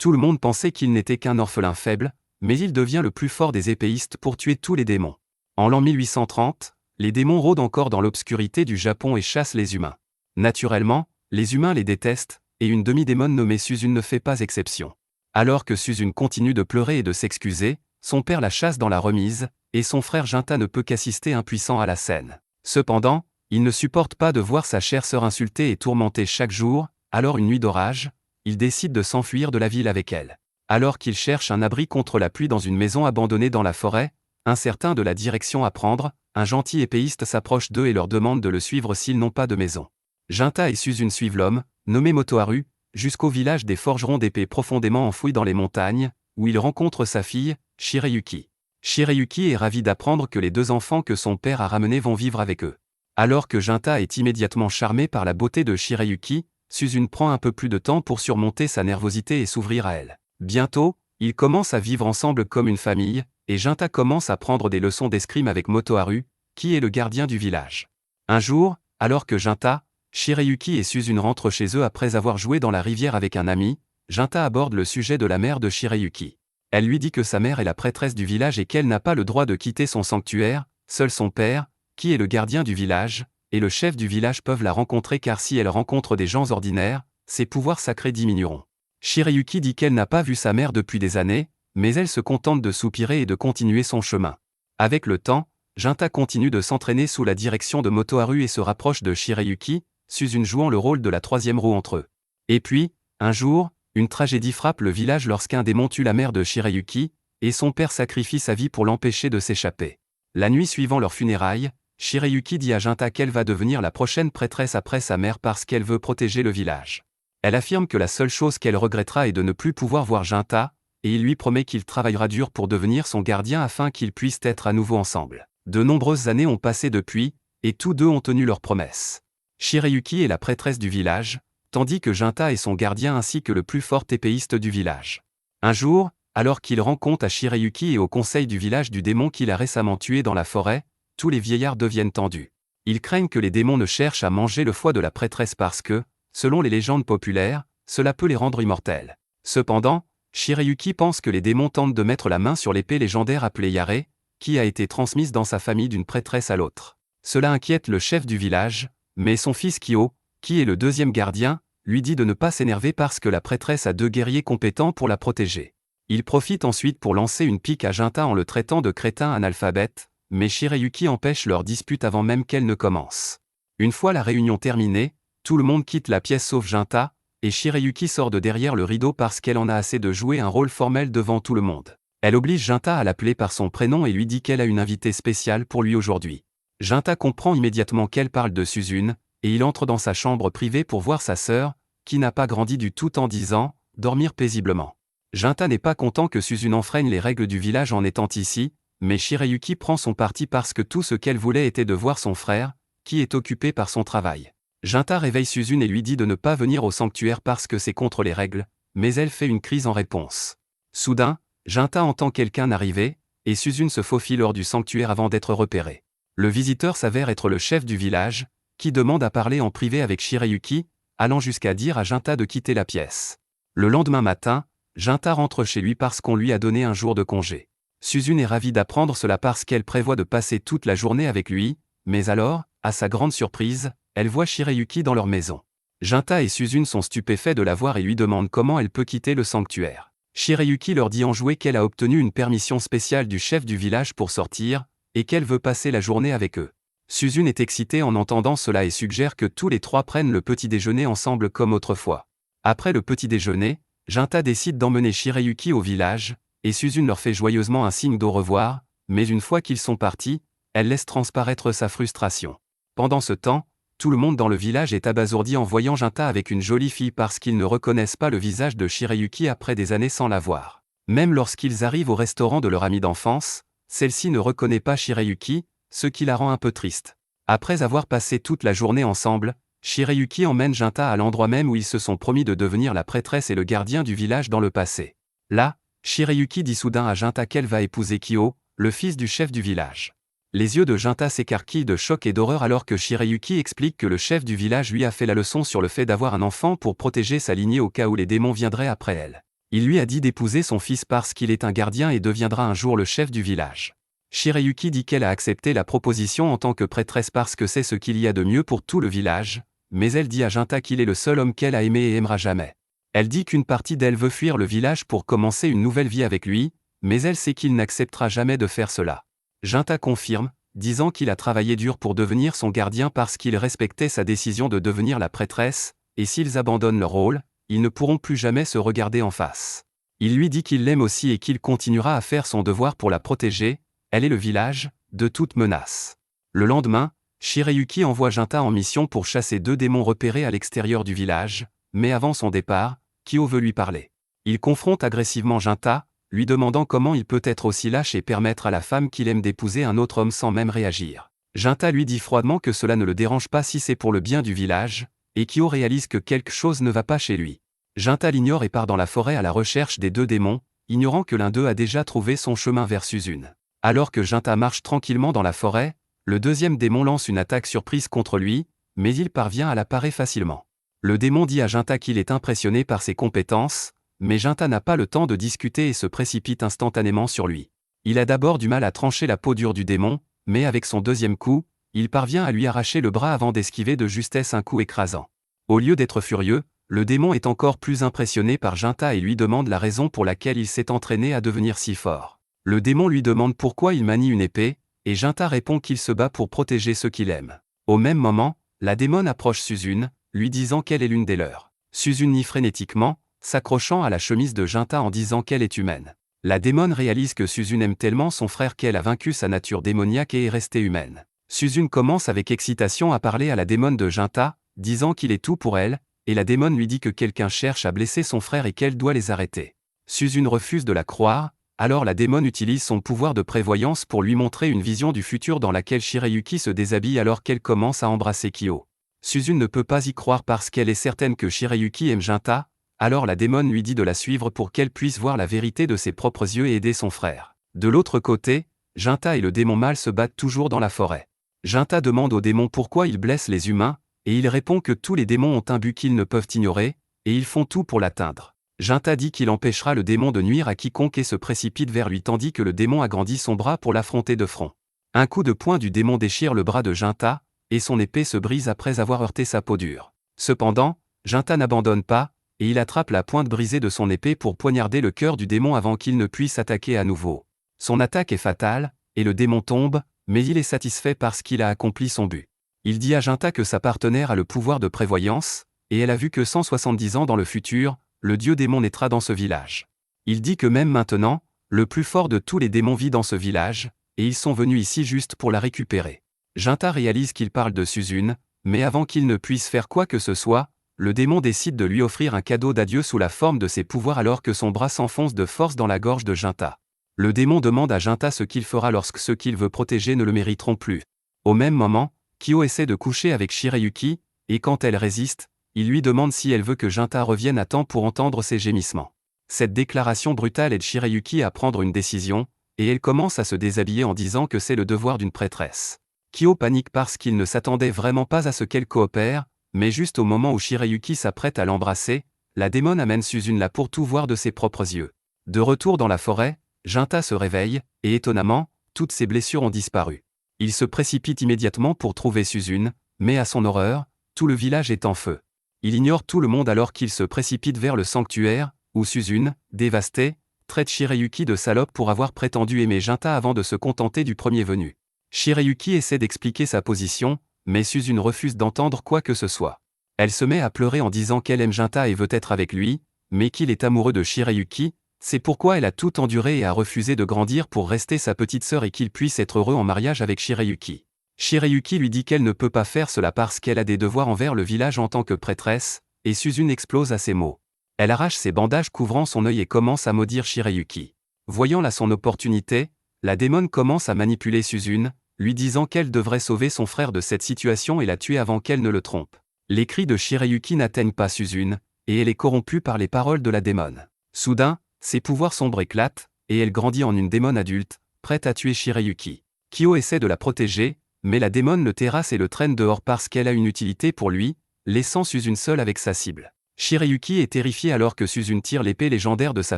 Tout le monde pensait qu'il n'était qu'un orphelin faible, mais il devient le plus fort des épéistes pour tuer tous les démons. En l'an 1830, les démons rôdent encore dans l'obscurité du Japon et chassent les humains. Naturellement, les humains les détestent, et une demi-démone nommée Suzune ne fait pas exception. Alors que Suzune continue de pleurer et de s'excuser, son père la chasse dans la remise, et son frère Jinta ne peut qu'assister impuissant à la scène. Cependant, il ne supporte pas de voir sa chère sœur insultée et tourmentée chaque jour, alors une nuit d'orage, il décide de s'enfuir de la ville avec elle. Alors qu'il cherche un abri contre la pluie dans une maison abandonnée dans la forêt, incertain de la direction à prendre, un gentil épéiste s'approche d'eux et leur demande de le suivre s'ils n'ont pas de maison. Jinta et Suzune suivent l'homme, nommé Motoharu, jusqu'au village des forgerons d'épées profondément enfouis dans les montagnes, où il rencontre sa fille, Shirayuki. Shirayuki est ravi d'apprendre que les deux enfants que son père a ramenés vont vivre avec eux. Alors que Jinta est immédiatement charmé par la beauté de Shirayuki, Suzune prend un peu plus de temps pour surmonter sa nervosité et s'ouvrir à elle. Bientôt, ils commencent à vivre ensemble comme une famille, et Jinta commence à prendre des leçons d'escrime avec Motoharu, qui est le gardien du village. Un jour, alors que Jinta, Shirayuki et Suzune rentrent chez eux après avoir joué dans la rivière avec un ami, Jinta aborde le sujet de la mère de Shirayuki. Elle lui dit que sa mère est la prêtresse du village et qu'elle n'a pas le droit de quitter son sanctuaire, seul son père, qui est le gardien du village, et le chef du village peuvent la rencontrer car si elle rencontre des gens ordinaires, ses pouvoirs sacrés diminueront. Shirayuki dit qu'elle n'a pas vu sa mère depuis des années, mais elle se contente de soupirer et de continuer son chemin. Avec le temps, Jinta continue de s'entraîner sous la direction de Motoharu et se rapproche de Shirayuki, Suzune jouant le rôle de la troisième roue entre eux. Et puis, un jour, une tragédie frappe le village lorsqu'un démon tue la mère de Shirayuki, et son père sacrifie sa vie pour l'empêcher de s'échapper. La nuit suivant leurs funérailles, Shirayuki dit à Jinta qu'elle va devenir la prochaine prêtresse après sa mère parce qu'elle veut protéger le village. Elle affirme que la seule chose qu'elle regrettera est de ne plus pouvoir voir Jinta, et il lui promet qu'il travaillera dur pour devenir son gardien afin qu'ils puissent être à nouveau ensemble. De nombreuses années ont passé depuis, et tous deux ont tenu leur promesse. Shirayuki est la prêtresse du village, tandis que Jinta est son gardien ainsi que le plus fort épéiste du village. Un jour, alors qu'il rend compte à Shirayuki et au conseil du village du démon qu'il a récemment tué dans la forêt, tous les vieillards deviennent tendus. Ils craignent que les démons ne cherchent à manger le foie de la prêtresse parce que, selon les légendes populaires, cela peut les rendre immortels. Cependant, Shirayuki pense que les démons tentent de mettre la main sur l'épée légendaire appelée Yare, qui a été transmise dans sa famille d'une prêtresse à l'autre. Cela inquiète le chef du village, mais son fils Kyo, qui est le deuxième gardien, lui dit de ne pas s'énerver parce que la prêtresse a deux guerriers compétents pour la protéger. Il profite ensuite pour lancer une pique à Jinta en le traitant de crétin analphabète, mais Shirayuki empêche leur dispute avant même qu'elle ne commence. Une fois la réunion terminée, tout le monde quitte la pièce sauf Jinta, et Shirayuki sort de derrière le rideau parce qu'elle en a assez de jouer un rôle formel devant tout le monde. Elle oblige Jinta à l'appeler par son prénom et lui dit qu'elle a une invitée spéciale pour lui aujourd'hui. Jinta comprend immédiatement qu'elle parle de Suzune, et il entre dans sa chambre privée pour voir sa sœur, qui n'a pas grandi du tout en 10 ans, dormir paisiblement. Jinta n'est pas content que Suzune enfreigne les règles du village en étant ici, mais Shirayuki prend son parti parce que tout ce qu'elle voulait était de voir son frère, qui est occupé par son travail. Jinta réveille Suzune et lui dit de ne pas venir au sanctuaire parce que c'est contre les règles, mais elle fait une crise en réponse. Soudain, Jinta entend quelqu'un arriver, et Suzune se faufile hors du sanctuaire avant d'être repérée. Le visiteur s'avère être le chef du village, qui demande à parler en privé avec Shirayuki, allant jusqu'à dire à Jinta de quitter la pièce. Le lendemain matin, Jinta rentre chez lui parce qu'on lui a donné un jour de congé. Suzune est ravie d'apprendre cela parce qu'elle prévoit de passer toute la journée avec lui, mais alors, à sa grande surprise, elle voit Shirayuki dans leur maison. Jinta et Suzune sont stupéfaits de la voir et lui demandent comment elle peut quitter le sanctuaire. Shirayuki leur dit enjouée qu'elle a obtenu une permission spéciale du chef du village pour sortir, et qu'elle veut passer la journée avec eux. Suzune est excitée en entendant cela et suggère que tous les trois prennent le petit déjeuner ensemble comme autrefois. Après le petit déjeuner, Jinta décide d'emmener Shirayuki au village, et Suzune leur fait joyeusement un signe d'au revoir, mais une fois qu'ils sont partis, elle laisse transparaître sa frustration. Pendant ce temps, tout le monde dans le village est abasourdi en voyant Jinta avec une jolie fille parce qu'ils ne reconnaissent pas le visage de Shirayuki après des années sans la voir. Même lorsqu'ils arrivent au restaurant de leur amie d'enfance, celle-ci ne reconnaît pas Shirayuki, ce qui la rend un peu triste. Après avoir passé toute la journée ensemble, Shirayuki emmène Jinta à l'endroit même où ils se sont promis de devenir la prêtresse et le gardien du village dans le passé. Là, Shirayuki dit soudain à Jinta qu'elle va épouser Kyo, le fils du chef du village. Les yeux de Jinta s'écarquillent de choc et d'horreur alors que Shirayuki explique que le chef du village lui a fait la leçon sur le fait d'avoir un enfant pour protéger sa lignée au cas où les démons viendraient après elle. Il lui a dit d'épouser son fils parce qu'il est un gardien et deviendra un jour le chef du village. Shirayuki dit qu'elle a accepté la proposition en tant que prêtresse parce que c'est ce qu'il y a de mieux pour tout le village, mais elle dit à Junta qu'il est le seul homme qu'elle a aimé et aimera jamais. Elle dit qu'une partie d'elle veut fuir le village pour commencer une nouvelle vie avec lui, mais elle sait qu'il n'acceptera jamais de faire cela. Junta confirme, disant qu'il a travaillé dur pour devenir son gardien parce qu'il respectait sa décision de devenir la prêtresse, et s'ils abandonnent leur rôle, ils ne pourront plus jamais se regarder en face. Il lui dit qu'il l'aime aussi et qu'il continuera à faire son devoir pour la protéger, elle et le village, de toute menace. Le lendemain, Shirayuki envoie Junta en mission pour chasser 2 démons repérés à l'extérieur du village, mais avant son départ, Kyo veut lui parler. Il confronte agressivement Junta, lui demandant comment il peut être aussi lâche et permettre à la femme qu'il aime d'épouser un autre homme sans même réagir. Junta lui dit froidement que cela ne le dérange pas si c'est pour le bien du village, et Kyo réalise que quelque chose ne va pas chez lui. Junta l'ignore et part dans la forêt à la recherche des 2 démons, ignorant que l'un d'eux a déjà trouvé son chemin vers Suzune. Alors que Junta marche tranquillement dans la forêt, le 2e démon lance une attaque surprise contre lui, mais il parvient à la parer facilement. Le démon dit à Junta qu'il est impressionné par ses compétences, mais Junta n'a pas le temps de discuter et se précipite instantanément sur lui. Il a d'abord du mal à trancher la peau dure du démon, mais avec son 2e coup, il parvient à lui arracher le bras avant d'esquiver de justesse un coup écrasant. Au lieu d'être furieux, le démon est encore plus impressionné par Junta et lui demande la raison pour laquelle il s'est entraîné à devenir si fort. Le démon lui demande pourquoi il manie une épée, et Junta répond qu'il se bat pour protéger ceux qu'il aime. Au même moment, la démone approche Suzune, lui disant qu'elle est l'une des leurs. Suzune nie frénétiquement, s'accrochant à la chemise de Junta en disant qu'elle est humaine. La démone réalise que Suzune aime tellement son frère qu'elle a vaincu sa nature démoniaque et est restée humaine. Suzune commence avec excitation à parler à la démone de Junta, disant qu'il est tout pour elle, et la démone lui dit que quelqu'un cherche à blesser son frère et qu'elle doit les arrêter. Suzune refuse de la croire, alors la démone utilise son pouvoir de prévoyance pour lui montrer une vision du futur dans laquelle Shirayuki se déshabille alors qu'elle commence à embrasser Kyo. Suzune ne peut pas y croire parce qu'elle est certaine que Shirayuki aime Junta, alors la démone lui dit de la suivre pour qu'elle puisse voir la vérité de ses propres yeux et aider son frère. De l'autre côté, Junta et le démon mâle se battent toujours dans la forêt. Junta demande au démon pourquoi il blesse les humains, et il répond que tous les démons ont un but qu'ils ne peuvent ignorer, et ils font tout pour l'atteindre. Junta dit qu'il empêchera le démon de nuire à quiconque et se précipite vers lui tandis que le démon agrandit son bras pour l'affronter de front. Un coup de poing du démon déchire le bras de Junta, et son épée se brise après avoir heurté sa peau dure. Cependant, Junta n'abandonne pas, et il attrape la pointe brisée de son épée pour poignarder le cœur du démon avant qu'il ne puisse attaquer à nouveau. Son attaque est fatale, et le démon tombe, mais il est satisfait parce qu'il a accompli son but. Il dit à Junta que sa partenaire a le pouvoir de prévoyance, et elle a vu que 170 ans dans le futur, le dieu démon naîtra dans ce village. Il dit que même maintenant, le plus fort de tous les démons vit dans ce village, et ils sont venus ici juste pour la récupérer. Junta réalise qu'il parle de Suzune, mais avant qu'il ne puisse faire quoi que ce soit, le démon décide de lui offrir un cadeau d'adieu sous la forme de ses pouvoirs alors que son bras s'enfonce de force dans la gorge de Junta. Le démon demande à Junta ce qu'il fera lorsque ceux qu'il veut protéger ne le mériteront plus. Au même moment, Kyo essaie de coucher avec Shirayuki, et quand elle résiste, il lui demande si elle veut que Junta revienne à temps pour entendre ses gémissements. Cette déclaration brutale aide Shirayuki à prendre une décision, et elle commence à se déshabiller en disant que c'est le devoir d'une prêtresse. Kyo panique parce qu'il ne s'attendait vraiment pas à ce qu'elle coopère, mais juste au moment où Shirayuki s'apprête à l'embrasser, la démone amène Suzune là pour tout voir de ses propres yeux. De retour dans la forêt, Junta se réveille, et étonnamment, toutes ses blessures ont disparu. Il se précipite immédiatement pour trouver Suzune, mais à son horreur, tout le village est en feu. Il ignore tout le monde alors qu'il se précipite vers le sanctuaire, où Suzune, dévastée, traite Shirayuki de salope pour avoir prétendu aimer Junta avant de se contenter du premier venu. Shirayuki essaie d'expliquer sa position, mais Suzune refuse d'entendre quoi que ce soit. Elle se met à pleurer en disant qu'elle aime Junta et veut être avec lui, mais qu'il est amoureux de Shirayuki, c'est pourquoi elle a tout enduré et a refusé de grandir pour rester sa petite sœur et qu'il puisse être heureux en mariage avec Shirayuki. Shirayuki lui dit qu'elle ne peut pas faire cela parce qu'elle a des devoirs envers le village en tant que prêtresse, et Suzune explose à ces mots. Elle arrache ses bandages couvrant son œil et commence à maudire Shirayuki. Voyant là son opportunité, la démone commence à manipuler Suzune, lui disant qu'elle devrait sauver son frère de cette situation et la tuer avant qu'elle ne le trompe. Les cris de Shirayuki n'atteignent pas Suzune, et elle est corrompue par les paroles de la démone. Soudain, ses pouvoirs sombres éclatent, et elle grandit en une démone adulte, prête à tuer Shirayuki. Kyo essaie de la protéger, mais la démone le terrasse et le traîne dehors parce qu'elle a une utilité pour lui, laissant Suzune seule avec sa cible. Shirayuki est terrifié alors que Suzune tire l'épée légendaire de sa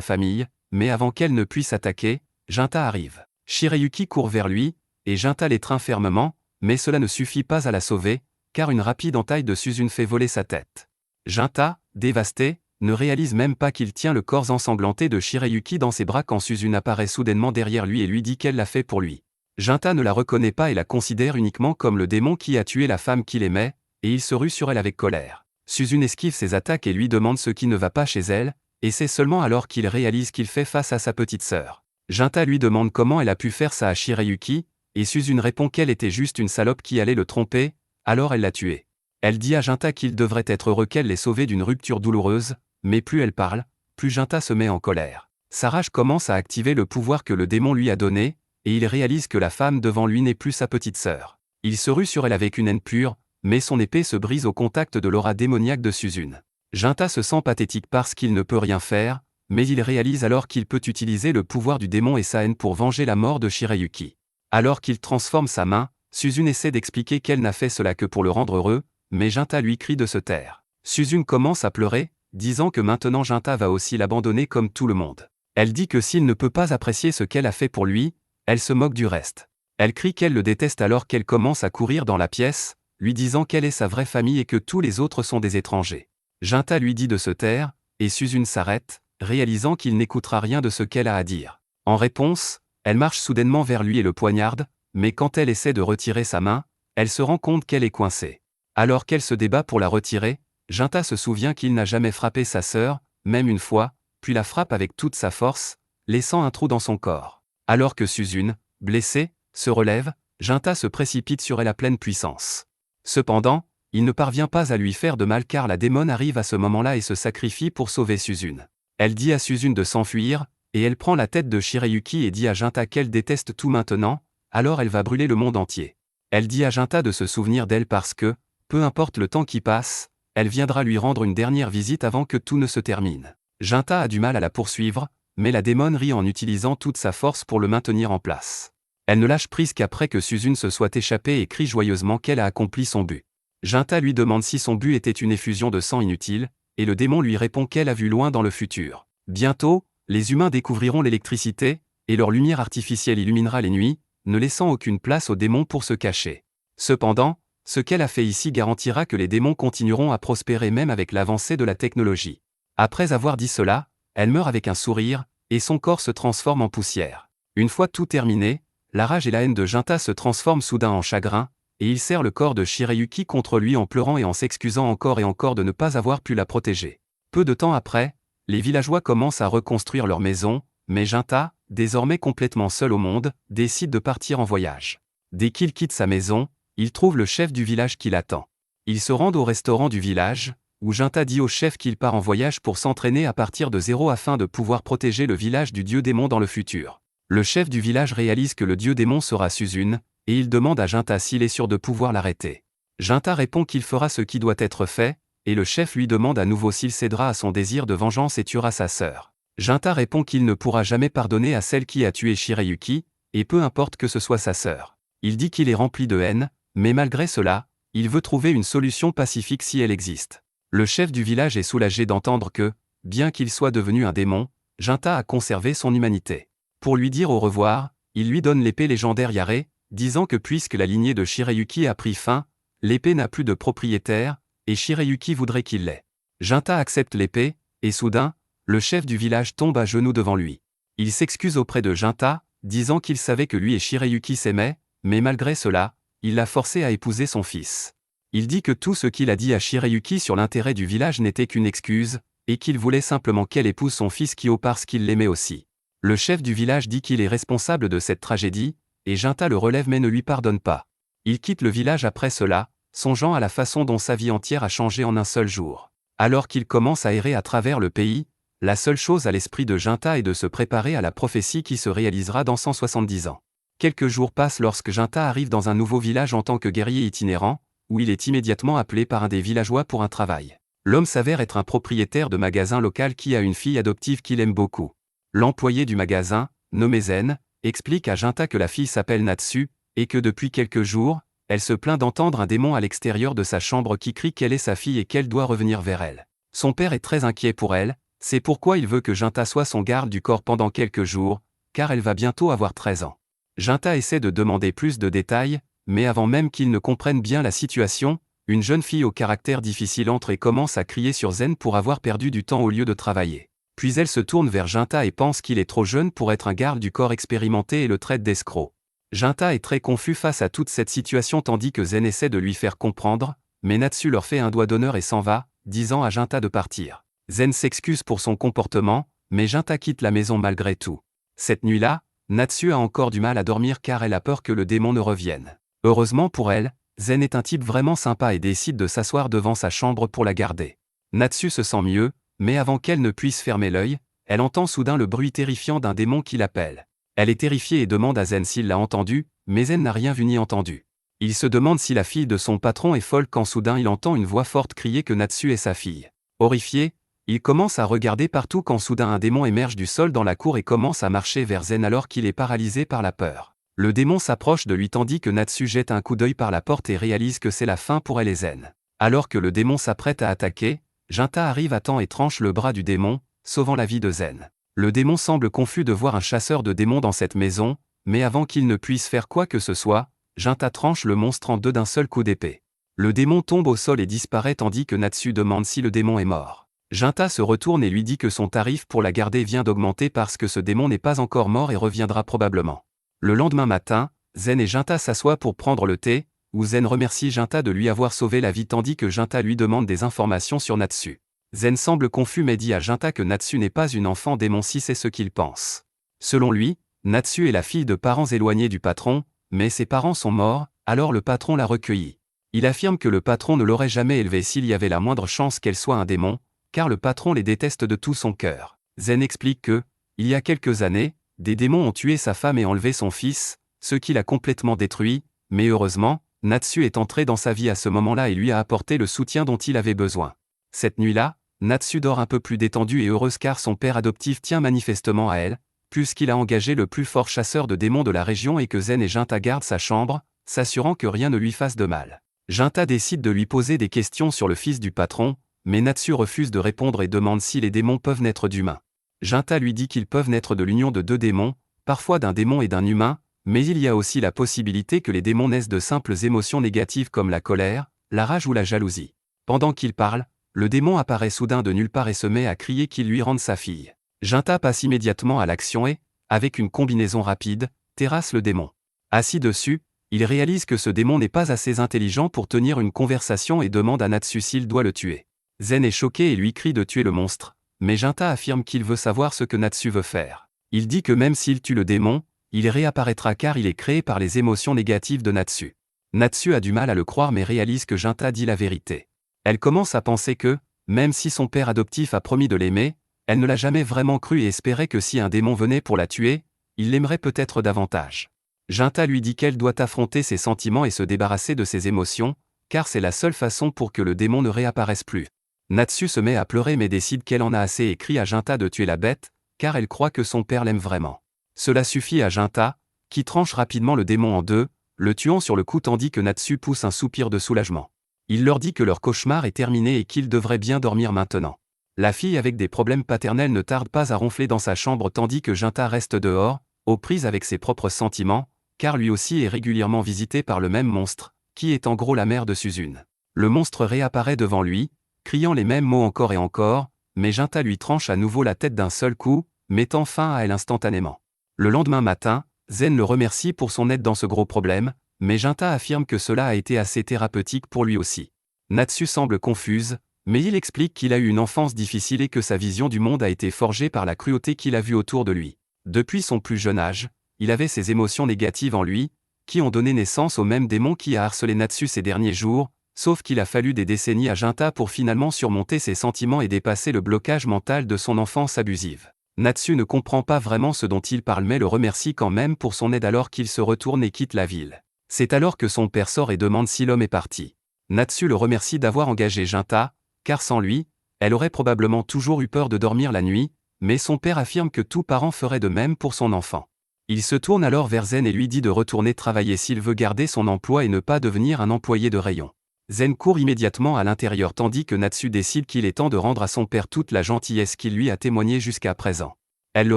famille, mais avant qu'elle ne puisse attaquer, Junta arrive. Shirayuki court vers lui, et Junta l'étreint fermement, mais cela ne suffit pas à la sauver, car une rapide entaille de Suzune fait voler sa tête. Junta, dévasté, ne réalise même pas qu'il tient le corps ensanglanté de Shirayuki dans ses bras quand Suzune apparaît soudainement derrière lui et lui dit qu'elle l'a fait pour lui. Junta ne la reconnaît pas et la considère uniquement comme le démon qui a tué la femme qu'il aimait, et il se rue sur elle avec colère. Suzune esquive ses attaques et lui demande ce qui ne va pas chez elle, et c'est seulement alors qu'il réalise qu'il fait face à sa petite sœur. Junta lui demande comment elle a pu faire ça à Shirayuki, et Suzune répond qu'elle était juste une salope qui allait le tromper, alors elle l'a tué. Elle dit à Junta qu'il devrait être heureux qu'elle l'ait sauvé d'une rupture douloureuse, mais plus elle parle, plus Junta se met en colère. Sa rage commence à activer le pouvoir que le démon lui a donné, et il réalise que la femme devant lui n'est plus sa petite sœur. Il se rue sur elle avec une haine pure, mais son épée se brise au contact de l'aura démoniaque de Suzune. Junta se sent pathétique parce qu'il ne peut rien faire, mais il réalise alors qu'il peut utiliser le pouvoir du démon et sa haine pour venger la mort de Shirayuki. Alors qu'il transforme sa main, Suzune essaie d'expliquer qu'elle n'a fait cela que pour le rendre heureux, mais Junta lui crie de se taire. Suzune commence à pleurer, disant que maintenant Junta va aussi l'abandonner comme tout le monde. Elle dit que s'il ne peut pas apprécier ce qu'elle a fait pour lui, elle se moque du reste. Elle crie qu'elle le déteste alors qu'elle commence à courir dans la pièce, lui disant qu'elle est sa vraie famille et que tous les autres sont des étrangers. Junta lui dit de se taire, et Suzune s'arrête, réalisant qu'il n'écoutera rien de ce qu'elle a à dire. En réponse, elle marche soudainement vers lui et le poignarde, mais quand elle essaie de retirer sa main, elle se rend compte qu'elle est coincée. Alors qu'elle se débat pour la retirer, Junta se souvient qu'il n'a jamais frappé sa sœur, même une fois, puis la frappe avec toute sa force, laissant un trou dans son corps. Alors que Suzune, blessée, se relève, Junta se précipite sur elle à pleine puissance. Cependant, il ne parvient pas à lui faire de mal car la démone arrive à ce moment-là et se sacrifie pour sauver Suzune. Elle dit à Suzune de s'enfuir, et elle prend la tête de Shirayuki et dit à Junta qu'elle déteste tout maintenant, alors elle va brûler le monde entier. Elle dit à Junta de se souvenir d'elle parce que, peu importe le temps qui passe, elle viendra lui rendre une dernière visite avant que tout ne se termine. Junta a du mal à la poursuivre, mais la démone rit en utilisant toute sa force pour le maintenir en place. Elle ne lâche prise qu'après que Suzune se soit échappée et crie joyeusement qu'elle a accompli son but. Junta lui demande si son but était une effusion de sang inutile, et le démon lui répond qu'elle a vu loin dans le futur. Bientôt, les humains découvriront l'électricité, et leur lumière artificielle illuminera les nuits, ne laissant aucune place aux démons pour se cacher. Cependant, ce qu'elle a fait ici garantira que les démons continueront à prospérer même avec l'avancée de la technologie. Après avoir dit cela, elle meurt avec un sourire, et son corps se transforme en poussière. Une fois tout terminé, la rage et la haine de Junta se transforment soudain en chagrin, et il serre le corps de Shirayuki contre lui en pleurant et en s'excusant encore et encore de ne pas avoir pu la protéger. Peu de temps après, les villageois commencent à reconstruire leur maison, mais Junta, désormais complètement seul au monde, décide de partir en voyage. Dès qu'il quitte sa maison, il trouve le chef du village qui l'attend. Ils se rendent au restaurant du village, où Junta dit au chef qu'il part en voyage pour s'entraîner à partir de zéro afin de pouvoir protéger le village du dieu démon dans le futur. Le chef du village réalise que le dieu démon sera Suzune, et il demande à Junta s'il est sûr de pouvoir l'arrêter. Junta répond qu'il fera ce qui doit être fait, et le chef lui demande à nouveau s'il cédera à son désir de vengeance et tuera sa sœur. Junta répond qu'il ne pourra jamais pardonner à celle qui a tué Shirayuki, et peu importe que ce soit sa sœur. Il dit qu'il est rempli de haine, mais malgré cela, il veut trouver une solution pacifique si elle existe. Le chef du village est soulagé d'entendre que, bien qu'il soit devenu un démon, Junta a conservé son humanité. Pour lui dire au revoir, il lui donne l'épée légendaire Yare, disant que puisque la lignée de Shirayuki a pris fin, l'épée n'a plus de propriétaire, et Shirayuki voudrait qu'il l'ait. Junta accepte l'épée, et soudain, le chef du village tombe à genoux devant lui. Il s'excuse auprès de Junta, disant qu'il savait que lui et Shirayuki s'aimaient, mais malgré cela, il l'a forcé à épouser son fils. Il dit que tout ce qu'il a dit à Shirayuki sur l'intérêt du village n'était qu'une excuse, et qu'il voulait simplement qu'elle épouse son fils Kyo parce qu'il l'aimait aussi. Le chef du village dit qu'il est responsable de cette tragédie, et Junta le relève mais ne lui pardonne pas. Il quitte le village après cela, songeant à la façon dont sa vie entière a changé en un seul jour. Alors qu'il commence à errer à travers le pays, la seule chose à l'esprit de Junta est de se préparer à la prophétie qui se réalisera dans 170 ans. Quelques jours passent lorsque Junta arrive dans un nouveau village en tant que guerrier itinérant, où il est immédiatement appelé par un des villageois pour un travail. L'homme s'avère être un propriétaire de magasin local qui a une fille adoptive qu'il aime beaucoup. L'employé du magasin, nommé Zen, explique à Junta que la fille s'appelle Natsu, et que depuis quelques jours, elle se plaint d'entendre un démon à l'extérieur de sa chambre qui crie qu'elle est sa fille et qu'elle doit revenir vers elle. Son père est très inquiet pour elle, c'est pourquoi il veut que Junta soit son garde du corps pendant quelques jours, car elle va bientôt avoir 13 ans. Junta essaie de demander plus de détails, mais avant même qu'il ne comprenne bien la situation, une jeune fille au caractère difficile entre et commence à crier sur Zen pour avoir perdu du temps au lieu de travailler. Puis elle se tourne vers Junta et pense qu'il est trop jeune pour être un garde du corps expérimenté et le traite d'escroc. Junta est très confus face à toute cette situation tandis que Zen essaie de lui faire comprendre, mais Natsu leur fait un doigt d'honneur et s'en va, disant à Junta de partir. Zen s'excuse pour son comportement, mais Junta quitte la maison malgré tout. Cette nuit-là, Natsu a encore du mal à dormir car elle a peur que le démon ne revienne. Heureusement pour elle, Zen est un type vraiment sympa et décide de s'asseoir devant sa chambre pour la garder. Natsu se sent mieux, mais avant qu'elle ne puisse fermer l'œil, elle entend soudain le bruit terrifiant d'un démon qui l'appelle. Elle est terrifiée et demande à Zen s'il l'a entendu, mais Zen n'a rien vu ni entendu. Il se demande si la fille de son patron est folle quand soudain il entend une voix forte crier que Natsu est sa fille. Horrifié, il commence à regarder partout quand soudain un démon émerge du sol dans la cour et commence à marcher vers Zen alors qu'il est paralysé par la peur. Le démon s'approche de lui tandis que Natsu jette un coup d'œil par la porte et réalise que c'est la fin pour elle et Zen. Alors que le démon s'apprête à attaquer, Junta arrive à temps et tranche le bras du démon, sauvant la vie de Zen. Le démon semble confus de voir un chasseur de démons dans cette maison, mais avant qu'il ne puisse faire quoi que ce soit, Junta tranche le monstre en deux d'un seul coup d'épée. Le démon tombe au sol et disparaît tandis que Natsu demande si le démon est mort. Junta se retourne et lui dit que son tarif pour la garder vient d'augmenter parce que ce démon n'est pas encore mort et reviendra probablement. Le lendemain matin, Zen et Junta s'assoient pour prendre le thé, où Zen remercie Junta de lui avoir sauvé la vie tandis que Junta lui demande des informations sur Natsu. Zen semble confus mais dit à Junta que Natsu n'est pas une enfant démon si c'est ce qu'il pense. Selon lui, Natsu est la fille de parents éloignés du patron, mais ses parents sont morts, alors le patron l'a recueillie. Il affirme que le patron ne l'aurait jamais élevée s'il y avait la moindre chance qu'elle soit un démon, car le patron les déteste de tout son cœur. Zen explique que, il y a quelques années, des démons ont tué sa femme et enlevé son fils, ce qui l'a complètement détruit, mais heureusement, Natsu est entré dans sa vie à ce moment-là et lui a apporté le soutien dont il avait besoin. Cette nuit-là, Natsu dort un peu plus détendue et heureuse car son père adoptif tient manifestement à elle, puisqu'il a engagé le plus fort chasseur de démons de la région et que Zen et Junta gardent sa chambre, s'assurant que rien ne lui fasse de mal. Junta décide de lui poser des questions sur le fils du patron, mais Natsu refuse de répondre et demande si les démons peuvent naître d'humains. Junta lui dit qu'ils peuvent naître de l'union de deux démons, parfois d'un démon et d'un humain, mais il y a aussi la possibilité que les démons naissent de simples émotions négatives comme la colère, la rage ou la jalousie. Pendant qu'il parle, le démon apparaît soudain de nulle part et se met à crier qu'il lui rende sa fille. Junta passe immédiatement à l'action et, avec une combinaison rapide, terrasse le démon. Assis dessus, il réalise que ce démon n'est pas assez intelligent pour tenir une conversation et demande à Natsu s'il doit le tuer. Zen est choqué et lui crie de tuer le monstre, mais Junta affirme qu'il veut savoir ce que Natsu veut faire. Il dit que même s'il tue le démon, il réapparaîtra car il est créé par les émotions négatives de Natsu. Natsu a du mal à le croire mais réalise que Junta dit la vérité. Elle commence à penser que, même si son père adoptif a promis de l'aimer, elle ne l'a jamais vraiment cru et espérait que si un démon venait pour la tuer, il l'aimerait peut-être davantage. Junta lui dit qu'elle doit affronter ses sentiments et se débarrasser de ses émotions, car c'est la seule façon pour que le démon ne réapparaisse plus. Natsu se met à pleurer mais décide qu'elle en a assez et crie à Junta de tuer la bête, car elle croit que son père l'aime vraiment. Cela suffit à Junta, qui tranche rapidement le démon en deux, le tuant sur le coup tandis que Natsu pousse un soupir de soulagement. Il leur dit que leur cauchemar est terminé et qu'ils devraient bien dormir maintenant. La fille avec des problèmes paternels ne tarde pas à ronfler dans sa chambre tandis que Junta reste dehors, aux prises avec ses propres sentiments, car lui aussi est régulièrement visité par le même monstre, qui est en gros la mère de Suzune. Le monstre réapparaît devant lui, criant les mêmes mots encore et encore, mais Junta lui tranche à nouveau la tête d'un seul coup, mettant fin à elle instantanément. Le lendemain matin, Zen le remercie pour son aide dans ce gros problème, mais Junta affirme que cela a été assez thérapeutique pour lui aussi. Natsu semble confuse, mais il explique qu'il a eu une enfance difficile et que sa vision du monde a été forgée par la cruauté qu'il a vue autour de lui. Depuis son plus jeune âge, il avait ces émotions négatives en lui, qui ont donné naissance au même démon qui a harcelé Natsu ces derniers jours, sauf qu'il a fallu des décennies à Junta pour finalement surmonter ses sentiments et dépasser le blocage mental de son enfance abusive. Natsu ne comprend pas vraiment ce dont il parle mais le remercie quand même pour son aide alors qu'il se retourne et quitte la ville. C'est alors que son père sort et demande si l'homme est parti. Natsu le remercie d'avoir engagé Junta, car sans lui, elle aurait probablement toujours eu peur de dormir la nuit, mais son père affirme que tout parent ferait de même pour son enfant. Il se tourne alors vers Zen et lui dit de retourner travailler s'il veut garder son emploi et ne pas devenir un employé de rayon. Zen court immédiatement à l'intérieur tandis que Natsu décide qu'il est temps de rendre à son père toute la gentillesse qu'il lui a témoignée jusqu'à présent. Elle le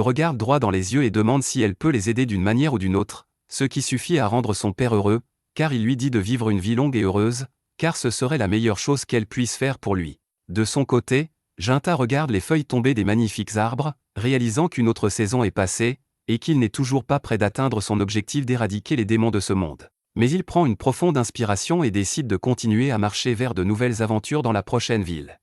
regarde droit dans les yeux et demande si elle peut les aider d'une manière ou d'une autre, ce qui suffit à rendre son père heureux, car il lui dit de vivre une vie longue et heureuse, car ce serait la meilleure chose qu'elle puisse faire pour lui. De son côté, Junta regarde les feuilles tomber des magnifiques arbres, réalisant qu'une autre saison est passée, et qu'il n'est toujours pas près d'atteindre son objectif d'éradiquer les démons de ce monde. Mais il prend une profonde inspiration et décide de continuer à marcher vers de nouvelles aventures dans la prochaine ville.